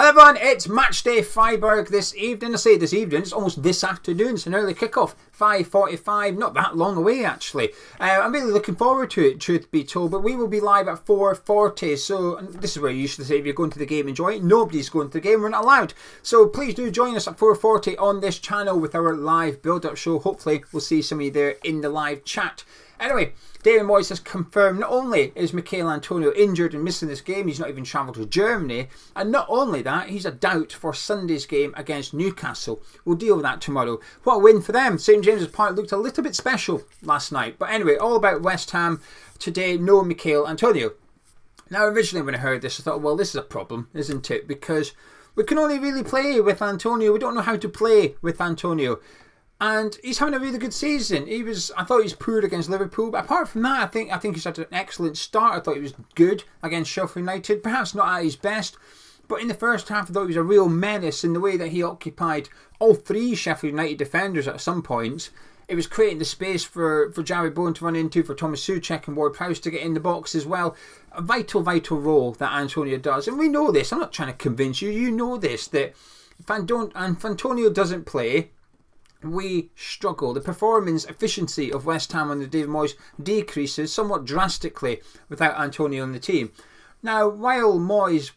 Hello everyone, it's match day Freiburg this evening. I say this evening, it's almost this afternoon. It's an early kickoff, 5:45, not that long away actually. I'm really looking forward to it, truth be told, but we will be live at 4:40. So this is where you usually say if you're going to the game, enjoy it. Nobody's going to the game, we're not allowed. So please do join us at 4:40 on this channel with our live build-up show. Hopefully we'll see some of you there in the live chat. Anyway, David Moyes has confirmed not only is Michail Antonio injured and missing this game, he's not even travelled to Germany, and not only that, he's a doubt for Sunday's game against Newcastle. We'll deal with that tomorrow. What a win for them. St James's Park looked a little bit special last night. But anyway, all about West Ham today, no Michail Antonio. Now originally when I heard this, I thought, well, this is a problem, isn't it? Because we can only really play with Antonio. We don't know how to play with Antonio. And he's having a really good season. I thought he was poor against Liverpool, but apart from that, I think he's had an excellent start. I thought he was good against Sheffield United, perhaps not at his best, but in the first half I thought he was a real menace in the way that he occupied all three Sheffield United defenders at some points. It was creating the space for Jared Bowen to run into, for Thomas Souček and Ward-Prowse to get in the box as well. A vital role that Antonio does. And we know this, I'm not trying to convince you, you know this, that if Antonio doesn't play, we struggle. The performance efficiency of West Ham under David Moyes decreases somewhat drastically without Antonio on the team. Now, while Moyes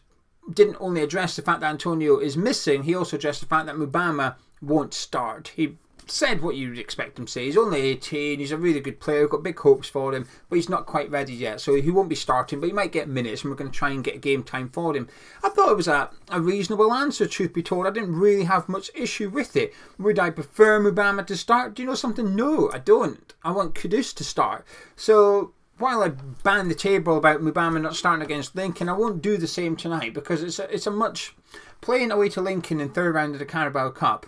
didn't only address the fact that Antonio is missing, he also addressed the fact that Mubama won't start. He said what you'd expect him to say. He's only 18, he's a really good player, we've got big hopes for him, but he's not quite ready yet, so he won't be starting, but he might get minutes and we're going to try and get game time for him. I thought it was a reasonable answer, truth be told. I didn't really have much issue with it. Would I prefer Mubama to start? Do you know something? No, I don't. I want Kudus to start. So while I bang the table about Mubama not starting against Lincoln, I won't do the same tonight, because it's a much... Playing away to Lincoln in third round of the Carabao Cup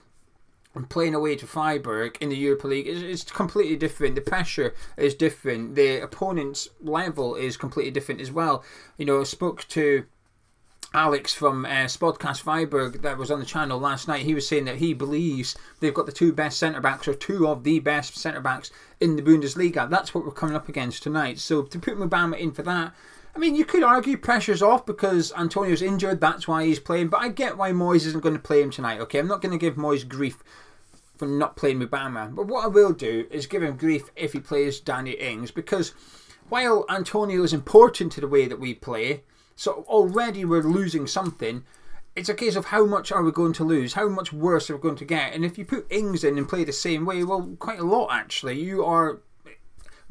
and playing away to Freiburg in the Europa League is completely different. The pressure is different. The opponent's level is completely different as well. You know, I spoke to Alex from Spodcast Freiburg that was on the channel last night. He was saying that he believes they've got the two best centre-backs, or two of the best centre-backs in the Bundesliga. That's what we're coming up against tonight. So to put Mubama in for that, I mean, you could argue pressure's off because Antonio's injured, that's why he's playing, but I get why Moyes isn't going to play him tonight, okay? I'm not going to give Moyes grief for not playing Mubama, but what I will do is give him grief if he plays Danny Ings, because while Antonio is important to the way that we play, so already we're losing something, it's a case of how much are we going to lose, how much worse are we going to get, and if you put Ings in and play the same way, well, quite a lot actually. You are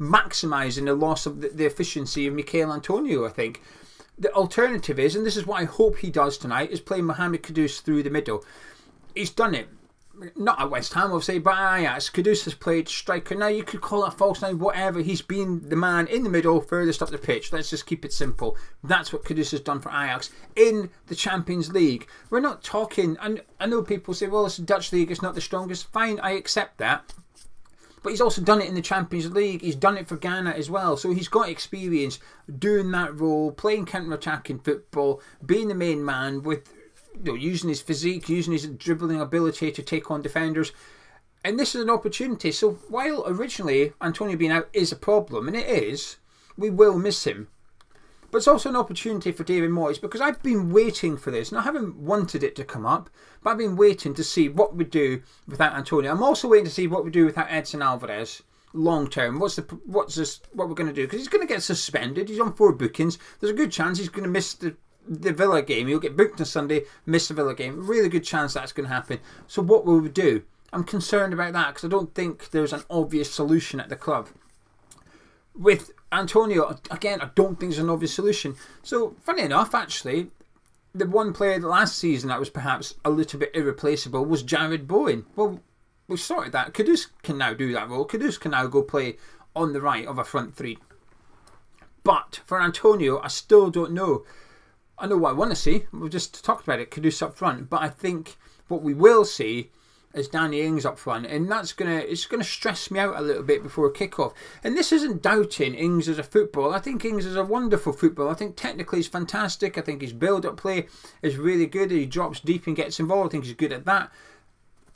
maximising the loss of the efficiency of Michail Antonio, I think. The alternative is, and this is what I hope he does tonight, is play Mohammed Kudus through the middle. He's done it. Not at West Ham, obviously, but Ajax. Kudus has played striker. Now, you could call it a false nine, whatever. He's been the man in the middle, furthest up the pitch. Let's just keep it simple. That's what Kudus has done for Ajax in the Champions League. We're not talking, and I know people say, well, it's the Dutch league, it's not the strongest. Fine, I accept that. But he's also done it in the Champions League. He's done it for Ghana as well. So he's got experience doing that role, playing counter-attacking football, being the main man with, you know, using his physique, using his dribbling ability to take on defenders. And this is an opportunity. So while originally Antonio being out is a problem, and it is, we will miss him. But it's also an opportunity for David Moyes, because I've been waiting for this, and I haven't wanted it to come up, but I've been waiting to see what we do without Antonio. I'm also waiting to see what we do without Edson Alvarez long term. What we're going to do, because he's going to get suspended. He's on 4 bookings. There's a good chance he's going to miss the Villa game. He'll get booked on Sunday, miss the Villa game. Really good chance that's going to happen. So what will we do? I'm concerned about that, because I don't think there's an obvious solution at the club. With Antonio, again, I don't think there's an obvious solution. So, funny enough, actually, the one player last season that was perhaps a little bit irreplaceable was Jared Bowen. Well, we've sorted that. Kudus can now do that role. Kudus can now go play on the right of a front three. But for Antonio, I still don't know. I know what I want to see. We've just talked about it, Kudus up front. But I think what we will see is Danny Ings up front, and it's gonna stress me out a little bit before kick-off. And this isn't doubting Ings as a footballer. I think Ings is a wonderful footballer. I think technically he's fantastic. I think his build-up play is really good. He drops deep and gets involved. I think he's good at that.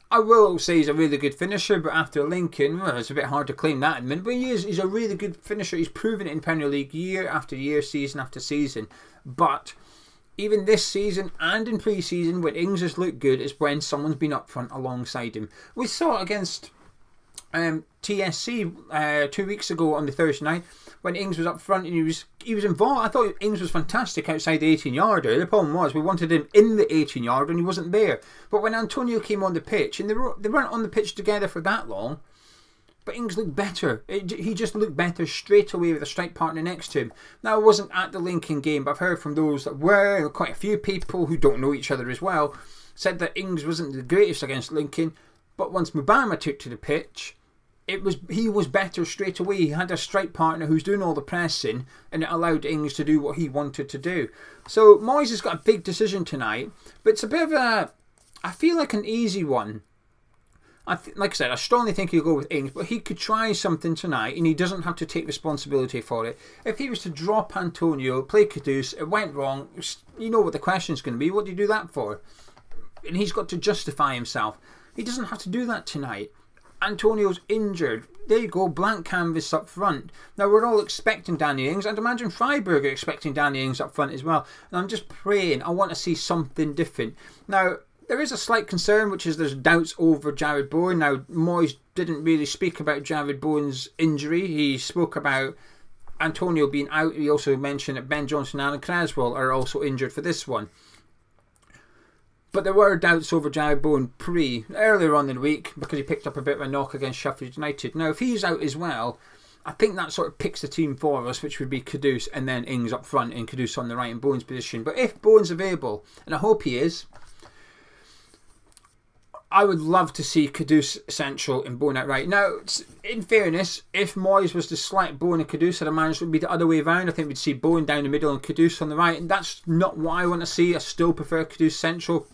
I will say he's a really good finisher, but after Lincoln, well, it's a bit hard to claim that in a minute. But he's a really good finisher. He's proven it in Premier League year after year, season after season. But even this season and in pre-season, when Ings has looked good, is when someone's been up front alongside him. We saw it against TSC 2 weeks ago on the Thursday night when Ings was up front and he was involved. I thought Ings was fantastic outside the 18-yarder. The problem was we wanted him in the 18-yarder and he wasn't there. But when Antonio came on the pitch, and they weren't on the pitch together for that long, but Ings looked better. He just looked better straight away with a strike partner next to him. Now, I wasn't at the Lincoln game, but I've heard from those that were, quite a few people who don't know each other as well, said that Ings wasn't the greatest against Lincoln, but once Mubama took to the pitch, he was better straight away. He had a strike partner who's doing all the pressing, and it allowed Ings to do what he wanted to do. So Moyes has got a big decision tonight, but it's a bit of I feel like an easy one. Like I said, I strongly think he'll go with Ings, but he could try something tonight and he doesn't have to take responsibility for it. If he was to drop Antonio, play Kudus, it went wrong, you know what the question's going to be. What do you do that for? And he's got to justify himself. He doesn't have to do that tonight. Antonio's injured. There you go, blank canvas up front. Now, we're all expecting Danny Ings. I'd imagine Freiburg are expecting Danny Ings up front as well. And I'm just praying. I want to see something different. Now, there is a slight concern, which is there's doubts over Jarrod Bowen. Now, Moyes didn't really speak about Jarrod Bowen's injury. He spoke about Antonio being out. He also mentioned that Ben Johnson and Alan Creswell are also injured for this one. But there were doubts over Jarrod Bowen earlier on in the week because he picked up a bit of a knock against Sheffield United. Now, if he's out as well, I think that sort of picks the team for us, which would be Kudus and then Ings up front and Kudus on the right in Bowen's position. But if Bowen's available, and I hope he is, I would love to see Kudus central and Bowen outright. Now, in fairness, if Moyes was to select Bowen and Kudus, I'd imagine it would be the other way around. I think we'd see Bowen down the middle and Kudus on the right, and that's not what I want to see. I still prefer Kudus central.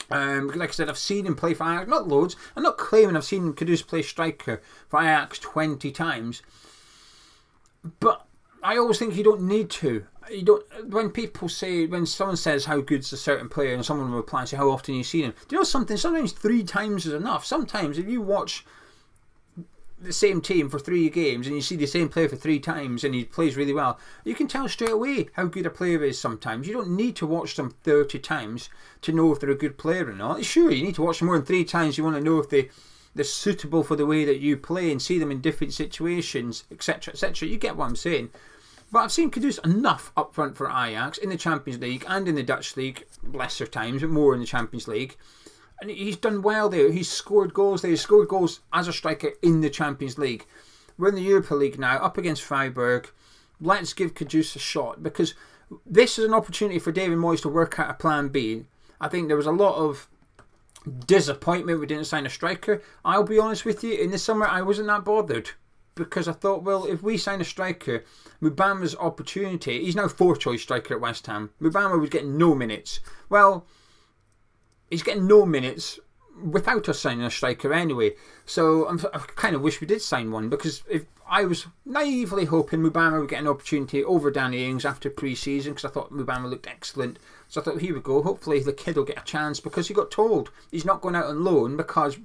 Like I said, I've seen him play for Ajax, not loads. I'm not claiming I've seen Kudus play striker for Ajax 20 times, but I always think you don't need to. You don't. When someone says how good's a certain player, and someone will reply and say how often you've seen him. Do you know something? Sometimes 3 times is enough. Sometimes if you watch the same team for 3 games and you see the same player for 3 times and he plays really well, you can tell straight away how good a player is. Sometimes you don't need to watch them 30 times to know if they're a good player or not. Sure, you need to watch them more than 3 times. You want to know if they're suitable for the way that you play and see them in different situations, etc., etc. You get what I'm saying. But I've seen Kudus enough up front for Ajax in the Champions League and in the Dutch League, lesser times, but more in the Champions League. And he's done well there. He's scored goals there. He's scored goals as a striker in the Champions League. We're in the Europa League now, up against Freiburg. Let's give Kudus a shot, because this is an opportunity for David Moyes to work out a plan B. I think there was a lot of disappointment we didn't sign a striker. I'll be honest with you, in the summer I wasn't that bothered, because I thought, well, if we sign a striker, Mubama's opportunity, he's now 4th choice striker at West Ham. Mubama was getting no minutes. Well, he's getting no minutes without us signing a striker anyway. So I kind of wish we did sign one, because if I was naively hoping Mubama would get an opportunity over Danny Ings after pre-season, because I thought Mubama looked excellent. So I thought he would go. Hopefully the kid will get a chance, because he got told he's not going out on loan because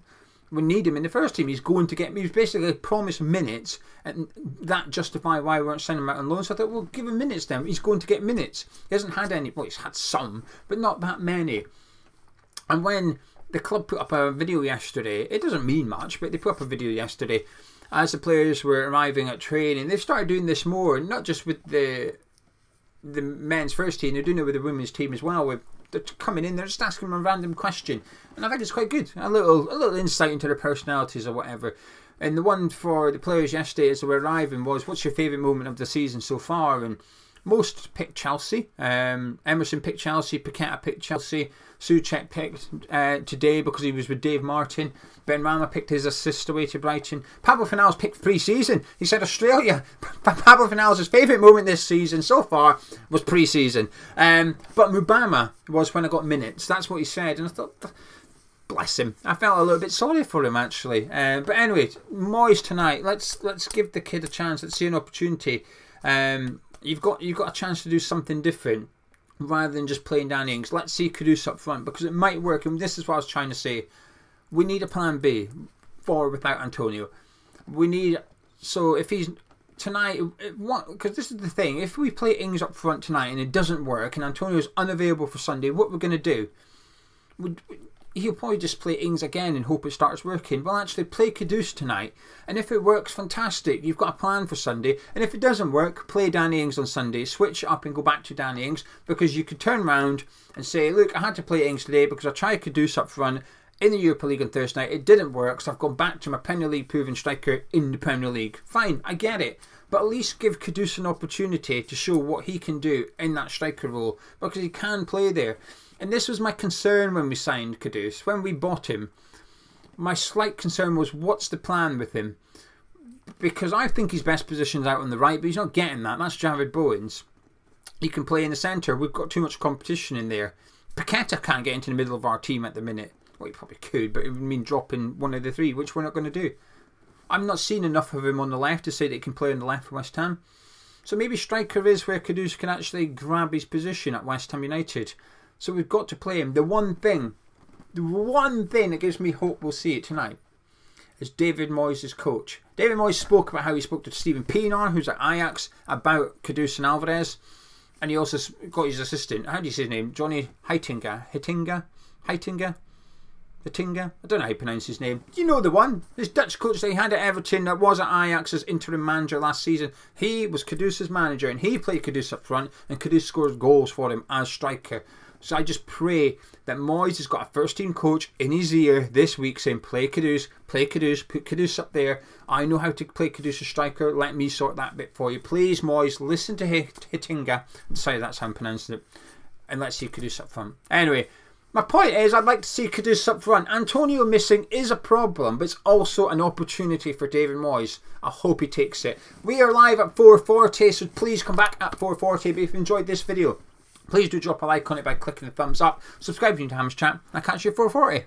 we need him in the first team. He was basically promised minutes, and that justified why we weren't sending him out on loan. So I thought, well, give him minutes then. He's going to get minutes. He hasn't had any. Well, he's had some, but not that many. And when the club put up a video yesterday, it doesn't mean much, but they put up a video yesterday as the players were arriving at training. They've started doing this more, not just with the men's first team, they're doing it with the women's team as well. They're coming in, they're just asking them a random question, and I think it's quite good. A little insight into their personalities or whatever. And the one for the players yesterday as they were arriving was, what's your favourite moment of the season so far? And most picked Chelsea. Emerson picked Chelsea, Paqueta picked Chelsea, Souček picked today because he was with Dave Martin. Ben Rama picked his assist away to Brighton. Pablo Finals picked pre-season. He said Australia. Pablo Finals' favourite moment this season so far was pre-season. But Mubama was when I got minutes. That's what he said, and I thought, bless him. I felt a little bit sorry for him actually. But anyway, Moyes tonight. Let's give the kid a chance. Let's see an opportunity. You've got a chance to do something different rather than just playing Danny Ings. Let's see Kudus up front, because it might work. And this is what I was trying to say. We need a plan B for or without Antonio. So if he's tonight, because this is the thing, if we play Ings up front tonight and it doesn't work and Antonio's unavailable for Sunday, what we're going to do? He'll probably just play Ings again and hope it starts working. Well, actually, play Kudus tonight, and if it works, fantastic. You've got a plan for Sunday, and if it doesn't work, play Danny Ings on Sunday. Switch it up and go back to Danny Ings, because you could turn around and say, look, I had to play Ings today because I tried Kudus up front in the Europa League on Thursday night. It didn't work, so I've gone back to my Premier League proven striker in the Premier League. Fine, I get it. But at least give Kudus an opportunity to show what he can do in that striker role, because he can play there. And this was my concern when we signed Kudus. When we bought him, my slight concern was, what's the plan with him? Because I think his best position's out on the right, but he's not getting that. That's Jared Bowen's. He can play in the centre. We've got too much competition in there. Paqueta can't get into the middle of our team at the minute. Well, he probably could, but it would mean dropping one of the three, which we're not going to do. I'm not seeing enough of him on the left to say that he can play on the left for West Ham. So maybe striker is where Kudus can actually grab his position at West Ham United. So we've got to play him. The one thing that gives me hope we'll see it tonight is David Moyes' coach. David Moyes spoke about how he spoke to Stephen Pienaar, who's at Ajax, about Kudus and Alvarez. And he also got his assistant, how do you say his name? Johnny Heitinga? I don't know how you pronounce his name. You know the one. This Dutch coach that he had at Everton that was at Ajax as interim manager last season. He was Kudus' manager, and he played Kudus up front, and Kudus scored goals for him as striker. So I just pray that Moyes has got a first team coach in his ear this week saying, play Kudus, put Kudus up there. I know how to play Kudus as striker. Let me sort that bit for you. Please, Moyes, listen to Heitinga. Sorry, that's how I'm pronouncing it. And let's see Kudus up front. Anyway, my point is, I'd like to see Kudus up front. Antonio missing is a problem, but it's also an opportunity for David Moyes. I hope he takes it. We are live at 4:40, so please come back at 4:40. But if you enjoyed this video, please do drop a like on it by clicking the thumbs up. Subscribe to Ham's Chat, and I'll catch you at 4:40.